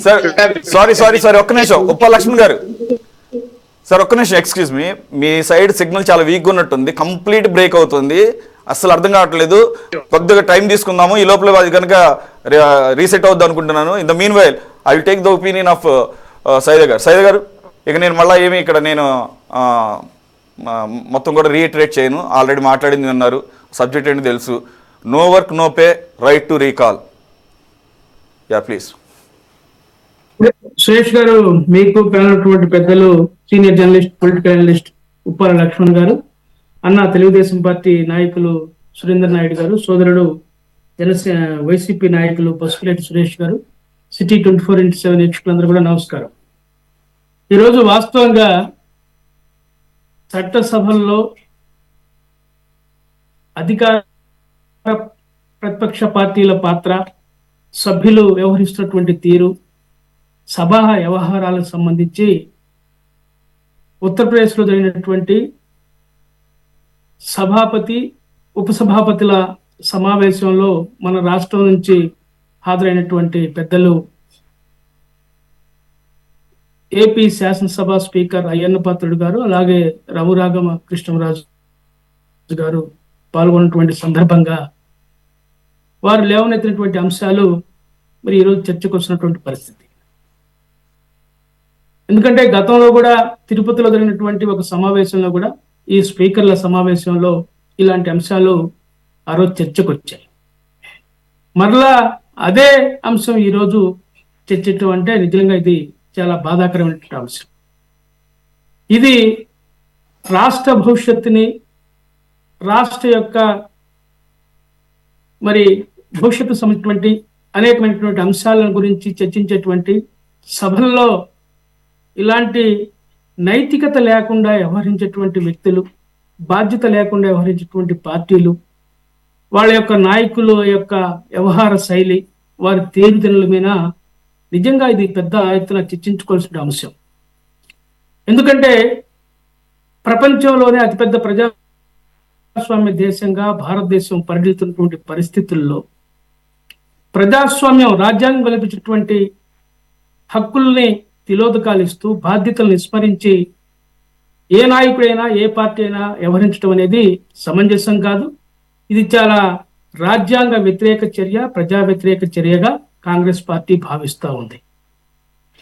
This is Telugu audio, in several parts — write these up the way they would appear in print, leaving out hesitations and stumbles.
సార్ సారీ సారీ సారీ ఒక్క నిమిషం ఉప్పల్ లక్ష్మణ్ గారు సార్ ఒక్క నిమిషం ఎక్స్క్యూజ్ మీ సైడ్ సిగ్నల్ చాలా వీక్గా ఉన్నట్టుంది, కంప్లీట్ బ్రేక్ అవుతుంది, అస్సలు అర్థం కావట్లేదు. కొద్దిగా టైం తీసుకుందాము, ఈ లోపల అది కనుక రీసెట్ అవుద్ది అనుకుంటున్నాను. In the mean while I will take the opinion of Saida గారు. ఇక నేను మళ్ళీ ఏమి ఇక్కడ నేను మొత్తం కూడా రీఇటరేట్ చేయను, ఆల్రెడీ మాట్లాడింది అన్నారు, సబ్జెక్ట్ ఏంటి తెలుసు. No work no pay, right to recall. Yeah please. Suresh garu, మీకు కలిగినటువంటి పెద్దలు senior journalist, political analyst Uppala Laxman garu, అన్న తెలుగుదేశం పార్టీ నాయకులు సురేందర్ నాయుడు గారు, సోదరుడు వైసీపీ నాయకులు పసుపులేటి సురేష్ గారు, సిటీ 24x7 వీక్షకులందరూ కూడా నమస్కారం. ఈరోజు వాస్తవంగా చట్టసభల్లో అధికార ప్రతిపక్ష పార్టీల పాత్ర, సభ్యులు వ్యవహరిస్తున్నటువంటి తీరు, సభా వ్యవహారాలకు సంబంధించి ఉత్తరప్రదేశ్లో జరిగినటువంటి సభాపతి ఉపసభాపతుల సమావేశంలో మన రాష్ట్రం నుంచి హాజరైనటువంటి పెద్దలు ఏపీ శాసనసభ స్పీకర్ అయ్యన్న పాత్రుడు గారు, అలాగే రఘురాగమ కృష్ణరాజు గారు పాల్గొన్నటువంటి సందర్భంగా వారు లేవనెత్తినటువంటి అంశాలు మరి ఈరోజు చర్చకు వచ్చినటువంటి పరిస్థితి. ఎందుకంటే గతంలో కూడా తిరుపతిలో జరిగినటువంటి ఒక సమావేశంలో కూడా, ఈ స్పీకర్ల సమావేశంలో ఇలాంటి అంశాలు ఆ రోజు చర్చకు వచ్చాయి. మరలా అదే అంశం ఈరోజు చర్చించడం అంటే నిజంగా ఇది చాలా బాధాకరమైనటువంటి అంశం. ఇది రాష్ట్ర భవిష్యత్తుని, రాష్ట్ర యొక్క మరి భవిష్యత్తు సంబంధించినటువంటి అనేకమైనటువంటి అంశాల గురించి చర్చించేటువంటి సభల్లో ఇలాంటి నైతికత లేకుండా వ్యవహరించేటువంటి వ్యక్తులు, బాధ్యత లేకుండా వ్యవహరించేటువంటి పార్టీలు, వాళ్ళ యొక్క నాయకుల యొక్క వ్యవహార శైలి, వారి తీరుదెన్నుల మీద నిజంగా ఇది పెద్ద ఎత్తున చర్చించుకోవాల్సిన అంశం. ఎందుకంటే ప్రపంచంలోనే అతిపెద్ద ప్రజాస్వామ్య దేశంగా భారతదేశం పరిగెడుతున్నటువంటి పరిస్థితుల్లో ప్రజాస్వామ్యం, రాజ్యాంగం కల్పించినటువంటి హక్కుల్ని తిలోదకాలు ఇస్తూ, బాధ్యతలను విస్మరించి ఏ నాయకుడైనా ఏ పార్టీ అయినా వ్యవహరించడం అనేది సమంజసం కాదు. ఇది చాలా రాజ్యాంగ వ్యతిరేక చర్య, ప్రజా వ్యతిరేక చర్యగా కాంగ్రెస్ పార్టీ భావిస్తూ ఉంది.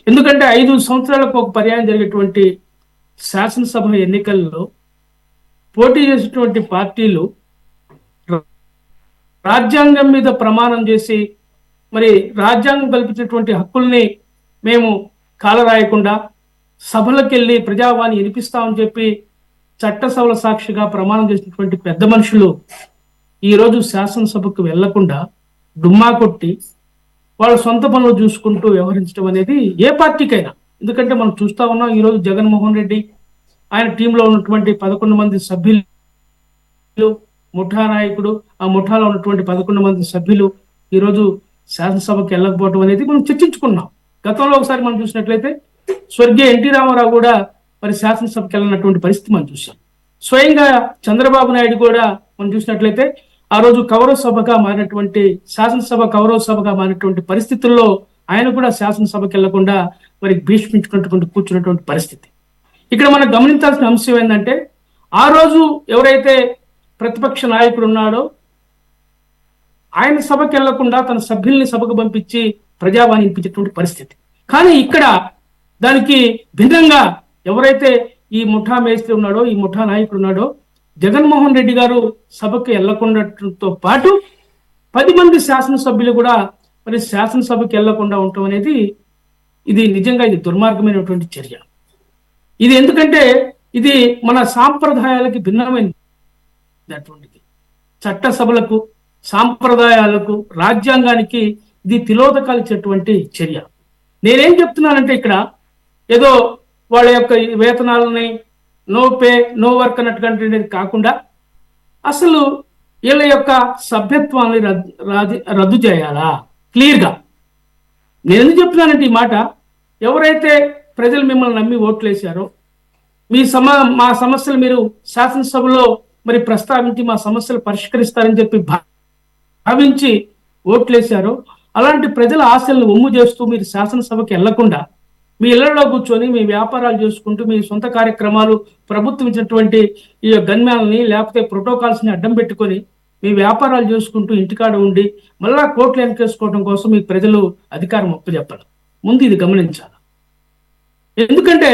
ఎందుకంటే 5 సంవత్సరాలకు ఒక పర్యాయం జరిగేటువంటి శాసనసభ ఎన్నికల్లో పోటీ చేసేటువంటి పార్టీలు రాజ్యాంగం మీద ప్రమాణం చేసి మరి రాజ్యాంగం కల్పించినటువంటి హక్కుల్ని మేము కాలరాయకుండా సభలకు వెళ్ళి ప్రజావాణి వినిపిస్తామని చెప్పి చట్టసభల సాక్షిగా ప్రమాణం చేసినటువంటి పెద్ద మనుషులు ఈరోజు శాసనసభకు వెళ్లకుండా డుమ్మా కొట్టి వాళ్ళ సొంత పనులు చూసుకుంటూ వ్యవహరించడం అనేది ఏ పార్టీకైనా, ఎందుకంటే మనం చూస్తా ఉన్నాం ఈరోజు జగన్మోహన్ రెడ్డి ఆయన టీంలో ఉన్నటువంటి 11 మంది సభ్యులు, ముఠా నాయకుడు, ఆ ముఠాలో ఉన్నటువంటి 11 మంది సభ్యులు ఈరోజు శాసనసభకు వెళ్ళకపోవడం అనేది మనం చర్చించుకున్నాం. గతంలో ఒకసారి మనం చూసినట్లయితే స్వర్గీయ ఎన్టీ రామారావు కూడా మరి శాసనసభకి వెళ్ళినటువంటి పరిస్థితి మనం చూసాం. స్వయంగా చంద్రబాబు నాయుడు కూడా మనం చూసినట్లయితే ఆ రోజు కౌరవ సభగా మారినటువంటి, శాసనసభ కౌరవ సభగా మారినటువంటి పరిస్థితుల్లో ఆయన కూడా శాసనసభకి వెళ్లకుండా మరి భీష్మించుకున్నటువంటి కూర్చున్నటువంటి పరిస్థితి. ఇక్కడ మనం గమనించాల్సిన అంశం ఏంటంటే, ఆ రోజు ఎవరైతే ప్రతిపక్ష నాయకుడు ఉన్నాడో ఆయన సభకి వెళ్లకుండా తన సభ్యుల్ని సభకు పంపించి ప్రజావాణి వినిపించేటువంటి పరిస్థితి. కానీ ఇక్కడ దానికి భిన్నంగా ఎవరైతే ఈ ముఠా మేస్త్రి ఉన్నాడో, ఈ ముఠా నాయకుడు ఉన్నాడో, జగన్మోహన్ రెడ్డి గారు సభకు వెళ్లకుండాతో పాటు 10 మంది శాసనసభ్యులు కూడా మరి శాసనసభకి వెళ్లకుండా ఉండటం అనేది ఇది నిజంగా ఇది దుర్మార్గమైనటువంటి చర్య. ఇది ఎందుకంటే ఇది మన సాంప్రదాయాలకి భిన్నమైనది. చట్ట సభలకు సాంప్రదాయాలకు, రాజ్యాంగానికి ఇది తిలోదకాలిచ్చేటువంటి చర్య. నేనేం చెప్తున్నానంటే ఇక్కడ ఏదో వాళ్ళ యొక్క వేతనాలని నో పే నో వర్క్ అన్నట్టుగా కాకుండా అసలు వీళ్ళ యొక్క సభ్యత్వాన్ని రద్దు చేయాలా క్లియర్గా. నేను ఎందుకు చెప్తున్నానంటే ఈ మాట, ఎవరైతే ప్రజలు మిమ్మల్ని నమ్మి ఓట్లేశారో, మా సమస్యలు మీరు శాసనసభలో మరి ప్రస్తావించి మా సమస్యలు పరిష్కరిస్తారని చెప్పి భావించి ఓట్లేశారో, అలాంటి ప్రజల ఆశలను ఒమ్ము చేస్తూ మీరు శాసనసభకి వెళ్లకుండా మీ ఇళ్లలో కూర్చొని మీ వ్యాపారాలు చేసుకుంటూ మీ సొంత కార్యక్రమాలు, ప్రభుత్వం ఇచ్చినటువంటి ఈ గన్మ్యాలని లేకపోతే ప్రోటోకాల్స్ని అడ్డం పెట్టుకొని మీ వ్యాపారాలు చేసుకుంటూ ఇంటికాడ ఉండి మళ్ళా కోట్లు వెనకేసుకోవడం కోసం మీకు ప్రజలు అధికారం ఒప్పచెప్పాలి. ముందు ఇది గమనించాలి. ఎందుకంటే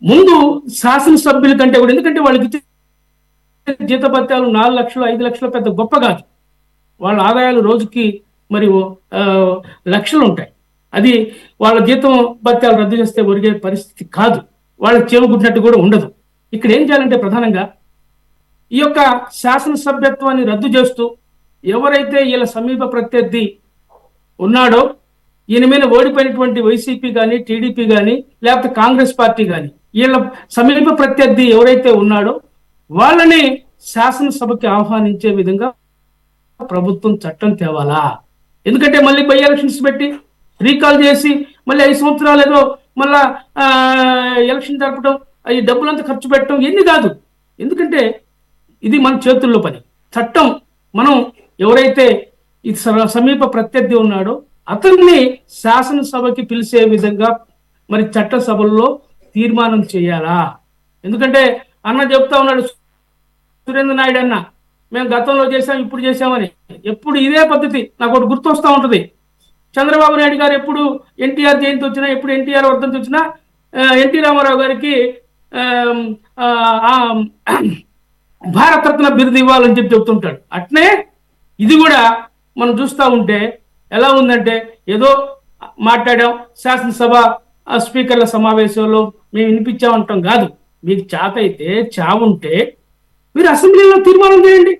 ముందు శాసనసభ్యుల కంటే కూడా, ఎందుకంటే వాళ్ళకి జీతభత్యాలు 4 లక్షలు 5 లక్షలు పెద్ద గొప్ప కాదు. వాళ్ళ ఆదాయాలు రోజుకి మరి లక్షలు ఉంటాయి. అది వాళ్ళ జీతం భత్యాలు రద్దు చేస్తే ఒరిగే పరిస్థితి కాదు. వాళ్ళకి చేమగుట్టినట్టు కూడా ఉండదు. ఇక్కడ ఏం చేయాలంటే ప్రధానంగా ఈ యొక్క శాసనసభ్యత్వాన్ని రద్దు చేస్తూ ఎవరైతే వీళ్ళ సమీప ప్రత్యర్థి ఉన్నాడో, ఈయన మీద ఓడిపోయినటువంటి వైసీపీ కానీ టీడీపీ కానీ లేకపోతే కాంగ్రెస్ పార్టీ కానీ వీళ్ళ సమీప ప్రత్యర్థి ఎవరైతే ఉన్నాడో వాళ్ళని శాసనసభకి ఆహ్వానించే విధంగా ప్రభుత్వం చట్టం తేవాలా. ఎందుకంటే మళ్ళీ బై ఎలక్షన్స్ పెట్టి రీకాల్ చేసి మళ్ళీ 5 సంవత్సరాలు ఏదో మళ్ళా ఎలక్షన్ జరపడం, ఈ డబ్బులంతా ఖర్చు పెట్టడం ఎన్ని కాదు. ఎందుకంటే ఇది మన చేతుల్లో పని. చట్టం మనం ఎవరైతే ఈ సమీప ప్రత్యర్థి ఉన్నాడో అతన్ని శాసనసభకి పిలిచే విధంగా మరి చట్టసభల్లో తీర్మానం చేయాలా. ఎందుకంటే అన్న చెప్తా ఉన్నాడు, సురేంద్ర నాయుడు అన్న, మేము గతంలో చేసాం ఇప్పుడు చేసామని. ఎప్పుడు ఇదే పద్ధతి నాకు ఒకటి గుర్తొస్తూ ఉంటుంది. చంద్రబాబు నాయుడు గారు ఎప్పుడు ఎన్టీఆర్ జయంతి వచ్చినా, ఎప్పుడు ఎన్టీఆర్ వర్ధంతి వచ్చినా ఎన్టీ రామారావు గారికి భారతరత్న బిరుదు ఇవ్వాలని చెప్పి చెప్తుంటాడు. అట్నే ఇది కూడా మనం చూస్తూ ఉంటే ఎలా ఉందంటే, ఏదో మాట్లాడాం శాసనసభ స్పీకర్ల సమావేశంలో మేము వినిపించామంటాం కాదు. మీకు చాతైతే చావుంటే మీరు అసెంబ్లీలో తీర్మానం చేయండి.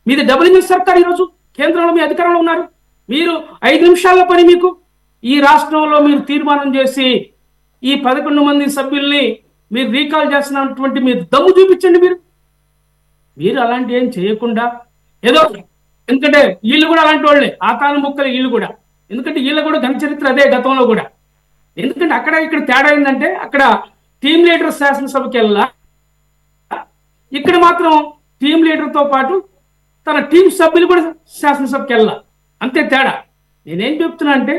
మీది డబుల్ ఇంజిన్ సర్కార్. ఈరోజు కేంద్రంలో మీ అధికారంలో ఉన్నారు. మీరు 5 నిమిషాల పని మీకు ఈ రాష్ట్రంలో మీరు తీర్మానం చేసి ఈ 11 మంది సభ్యుల్ని మీరు రీకాల్ చేస్తున్నటువంటి మీరు దమ్ము చూపించండి. మీరు అలాంటి ఏం చేయకుండా ఏదో, ఎందుకంటే వీళ్ళు కూడా అలాంటి వాళ్ళే, ఆతాను ముక్కలు వీళ్ళు కూడా. ఎందుకంటే వీళ్ళు కూడా ఘన చరిత్ర అదే గతంలో కూడా. ఎందుకంటే అక్కడ ఇక్కడ తేడా ఏంటంటే, అక్కడ టీమ్ లీడర్ శాసనసభకి వెళ్ళా, ఇక్కడ మాత్రం టీమ్ లీడర్తో పాటు తన టీం సభ్యులు కూడా శాసనసభకి వెళ్ళా. అంతే తేడా. నేనేం చెప్తున్నా అంటే,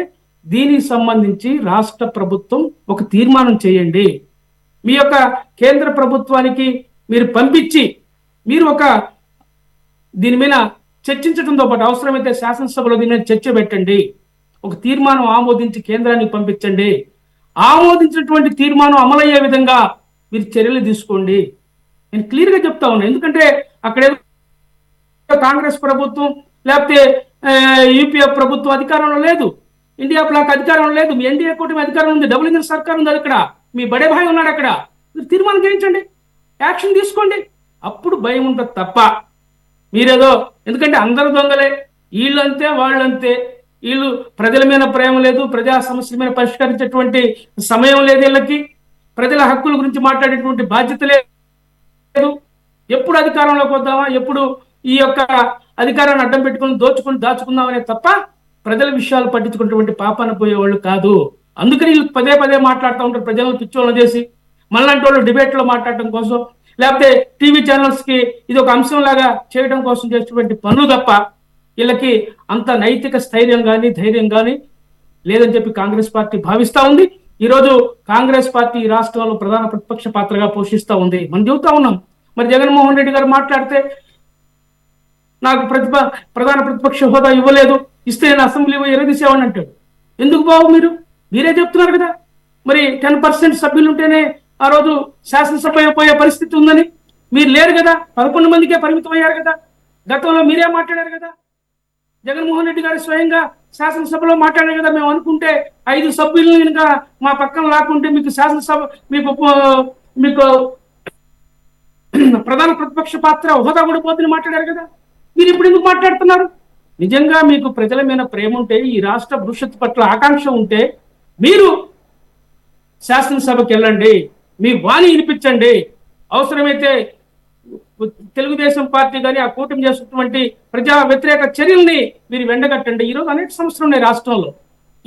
దీనికి సంబంధించి రాష్ట్ర ప్రభుత్వం ఒక తీర్మానం చేయండి. మీ యొక్క కేంద్ర ప్రభుత్వానికి మీరు పంపించి మీరు ఒక దీని మీద చర్చించడంతో పాటు అవసరమైతే శాసనసభలో దీని మీద చర్చ పెట్టండి. ఒక తీర్మానం ఆమోదించి కేంద్రానికి పంపించండి. ఆమోదించినటువంటి తీర్మానం అమలయ్యే విధంగా మీరు చర్యలు తీసుకోండి. నేను క్లియర్గా చెప్తా ఉన్నాను. ఎందుకంటే అక్కడ కాంగ్రెస్ ప్రభుత్వం లేకపోతే యూపీఎఫ్ ప్రభుత్వం అధికారంలో లేదు, ఇండియా బ్లాక్ అధికారంలో లేదు, మీ ఎన్డీఏ కూటమి అధికారం ఉంది, డబుల్ ఇంజిన్ సర్కార్ ఉంది. అక్కడ మీ బడే భాయ్ ఉన్నాడు. అక్కడ మీరు తీర్మానం చేయించండి, యాక్షన్ తీసుకోండి. అప్పుడు భయం ఉంటుంది తప్ప మీరేదో, ఎందుకంటే అందరు దొంగలే, వీళ్ళంతే వాళ్ళంతే, వీళ్ళు ప్రజల మీద ప్రేమ లేదు, ప్రజా సమస్యల మీద పరిష్కరించేటువంటి సమయం లేదు, వీళ్ళకి ప్రజల హక్కుల గురించి మాట్లాడేటువంటి బాధ్యత లేదు. ఎప్పుడు అధికారంలోకి వద్దామా, ఎప్పుడు ఈ యొక్క అధికారాన్ని అడ్డం పెట్టుకుని దాచుకుందామనే తప్ప ప్రజల విషయాలు పట్టించుకున్నటువంటి పాపాన పోయేవాళ్ళు కాదు. అందుకని వీళ్ళు పదే పదే మాట్లాడుతూ ఉంటారు, ప్రజలను పిచ్చోళ్ళు చేసి. మళ్ళంటి వాళ్ళు డిబేట్లో మాట్లాడటం కోసం లేకపోతే టీవీ ఛానల్స్ కి ఇది ఒక అంశం లాగా చేయడం కోసం చేసేటువంటి పనులు తప్ప వీళ్ళకి అంత నైతిక స్థైర్యం కానీ ధైర్యం కానీ లేదని చెప్పి కాంగ్రెస్ పార్టీ భావిస్తా ఉంది. ఈరోజు కాంగ్రెస్ పార్టీ ఈ రాష్ట్రంలో ప్రధాన ప్రతిపక్ష పాత్రగా పోషిస్తూ ఉంది. మనం చెబుతా ఉన్నాం. మరి జగన్మోహన్ రెడ్డి గారు మాట్లాడితే నాకు ప్రధాన ప్రతిపక్ష హోదా ఇవ్వలేదు, ఇస్తే నేను అసెంబ్లీ ఎరదీసేవాడిని అంటాడు. ఎందుకు బాబు మీరే చెప్తున్నారు కదా, మరి 10% సభ్యులు ఉంటేనే ఆ రోజు శాసనసభ పోయే పరిస్థితి ఉందని. మీరు లేరు కదా, 11 మందికే పరిమితం అయ్యారు కదా. గతంలో మీరే మాట్లాడారు కదా, జగన్మోహన్ రెడ్డి గారు స్వయంగా శాసనసభలో మాట్లాడారు కదా. మేము అనుకుంటే 5 సభ్యులను కనుక మా పక్కన లాక్కుంటే మీకు శాసనసభ మీకు ప్రధాన ప్రతిపక్ష పాత్ర హోదా కూడా పోతుంది మాట్లాడారు కదా. మీరు ఇప్పుడు ఎందుకు మాట్లాడుతున్నారు? నిజంగా మీకు ప్రజల మీద ప్రేమ ఉంటే, ఈ రాష్ట్ర భవిష్యత్తు పట్ల ఆకాంక్ష ఉంటే మీరు శాసనసభకి వెళ్ళండి, మీ వాణి వినిపించండి. అవసరమైతే తెలుగుదేశం పార్టీ కానీ ఆ కూటమి చేస్తున్నటువంటి ప్రజా వ్యతిరేక చర్యల్ని మీరు వెండగట్టండి. ఈరోజు అనేక సమస్యలు ఉన్నాయి రాష్ట్రంలో.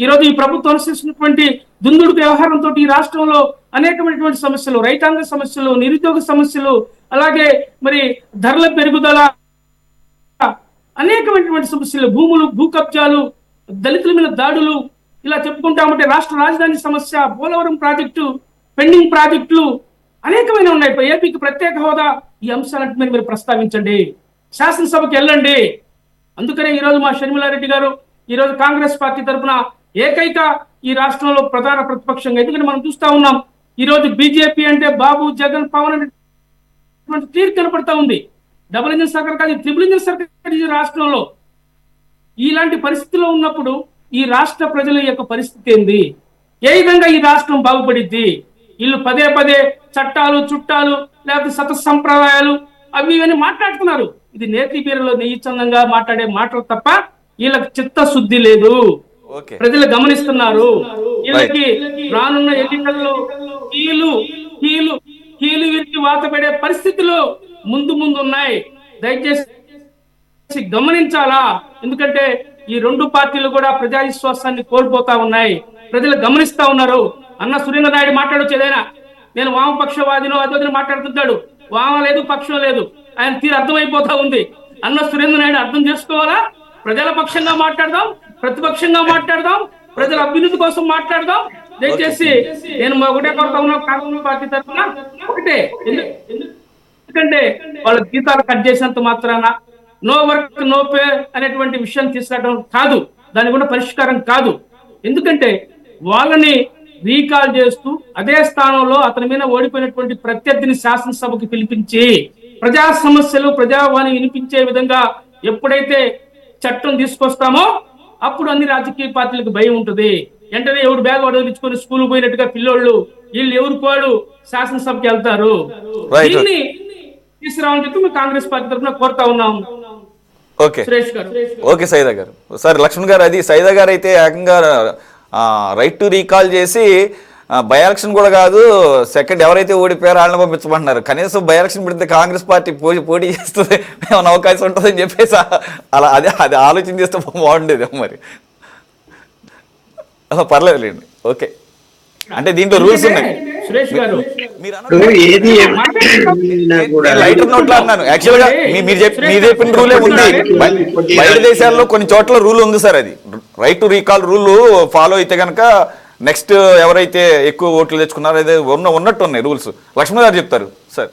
ఈరోజు ఈ ప్రభుత్వం అనుసరిస్తున్నటువంటి దుందుడుకు వ్యవహారంతో ఈ రాష్ట్రంలో అనేకమైనటువంటి సమస్యలు, రైతాంగ సమస్యలు, నిరుద్యోగ సమస్యలు, అలాగే మరి ధరల పెరుగుదల, అనేకమైనటువంటి సమస్యలు, భూములు, భూ కబ్జాలు, దళితుల మీద దాడులు, ఇలా చెప్పుకుంటామంటే రాష్ట్ర రాజధాని సమస్య, పోలవరం ప్రాజెక్టు, పెండింగ్ ప్రాజెక్టులు అనేకమైన ఉన్నాయి. ఏపీకి ప్రత్యేక హోదా, ఈ అంశాలంటే మీరు ప్రస్తావించండి, శాసనసభకి వెళ్ళండి. అందుకనే ఈరోజు మా షర్మిలారెడ్డి గారు ఈరోజు కాంగ్రెస్ పార్టీ తరఫున ఏకైక ఈ రాష్ట్రంలో ప్రధాన ప్రతిపక్షంగా, ఎందుకంటే మనం చూస్తా ఉన్నాం ఈరోజు బీజేపీ అంటే బాబు, జగన్, పవన్ అనే తీరు కనపడతా ఉంది. డబుల్ ఇంజిన్ సర్కార్ కాదు, ట్రిపుల్ ఇంజిన్ సర్కార్ ఈ రాష్ట్రంలో. ఇలాంటి పరిస్థితిలో ఉన్నప్పుడు ఈ రాష్ట్ర ప్రజల యొక్క పరిస్థితి ఏంది? ఏ విధంగా ఈ రాష్ట్రం బాగుపడిద్ది? వీళ్ళు పదే పదే చట్టాలు, చుట్టాలు, లేకపోతే సత సంప్రదాయాలు అవి ఇవన్నీ మాట్లాడుతున్నారు. ఇది నేతి బీరలో నెయ్యి చందంగా మాట్లాడే మాటలు తప్ప వీళ్ళకి చిత్తశుద్ధి లేదు. ప్రజలు గమనిస్తున్నారు. వీళ్ళకి రానున్న ఎన్నికల్లో కీలు విరిచి వాత పడే పరిస్థితులు ముందు ఉన్నాయి. దయచేసి గమనించాలా. ఎందుకంటే ఈ రెండు పార్టీలు కూడా ప్రజా విశ్వాసాన్ని కోల్పోతా ఉన్నాయి. ప్రజలు గమనిస్తా ఉన్నారు. అన్న సురేంద్ర నాయుడు మాట్లాడొచ్చేదైనా నేను వామపక్షవాదినో అదోదిని మాట్లాడుతుంటాడు. వామ లేదు, పక్షం లేదు, ఆయన తీరు అర్థమైపోతా ఉంది. అన్న సురేంద్ర నాయుడు అర్థం చేసుకోవాలా? ప్రజల పక్షంగా మాట్లాడదాం, ప్రతిపక్షంగా మాట్లాడదాం, ప్రజల అభ్యున్నతి కోసం మాట్లాడదాం. దయచేసి నేను ఒకటే కొరత ఉన్నా కాంగ్రెస్ పార్టీ తరఫున ఒకటే, ఎందుకంటే వాళ్ళ గీతాలు కట్ చేసినంత మాత్రాన నో వర్క్ నో పే అనేటువంటి విషయం తీసుకురావడం కాదు, దాని కూడా పరిష్కారం కాదు. ఎందుకంటే వాళ్ళని రీకాల్ చేస్తూ అదే స్థానంలో అతని మీద ఓడిపోయినటువంటి ప్రత్యర్థిని శాసనసభకు పిలిపించి ప్రజా సమస్యలు, ప్రజావాణి వినిపించే విధంగా ఎప్పుడైతే చట్టం తీసుకొస్తామో అప్పుడు అన్ని రాజకీయ పార్టీలకు భయం ఉంటుంది. వెంటనే ఎవరు బ్యాగ్ వదిలించుకొని స్కూల్ పోయినట్టుగా పిల్లోళ్ళు వీళ్ళు ఎవరు పోడు శాసనసభకి వెళ్తారు. దీన్ని తీసుకురావాలని చెప్పి మేము కాంగ్రెస్ పార్టీ తరఫున కోరుతా ఉన్నాం. సురేష్ గారు. ఓకే సైదా గారు. సార్ లక్ష్మణ్ గారు, అది సైదా గారు అయితే ఏకంగా రైట్ టు రీకాల్ చేసి బై ఎలక్షన్ కూడా కాదు, సెకండ్ ఎవరైతే ఓడిపోయారో వాళ్ళని పంపించమంటున్నారు. కనీసం బై ఎలక్షన్ పెడితే కాంగ్రెస్ పార్టీ పోటీ చేస్తుంది, ఏమైనా అవకాశం ఉంటుందని చెప్పేసి అలా అది ఆలోచన చేస్తే బాగుండేది. మరి పర్లేదులేండి. ఓకే, అంటే దీంట్లో రూల్స్ ఉన్నాయి. సురేష్ గారు, లైటర్ నోట్లో అన్నాను. యాక్చువల్ గా మీరు చెప్పిన రూలే ఉంది. బయట దేశాల్లో కొన్ని చోట్ల రూల్ ఉంది సార్. అది right to recall rule follow అయితే కనుక నెక్స్ట్ ఎవరైతే ఎక్కువ ఓట్లు తెచ్చుకున్నారో అదే ఉన్నట్టు ఉన్నాయి రూల్స్. లక్ష్మణ్ గారు చెప్తారు సార్.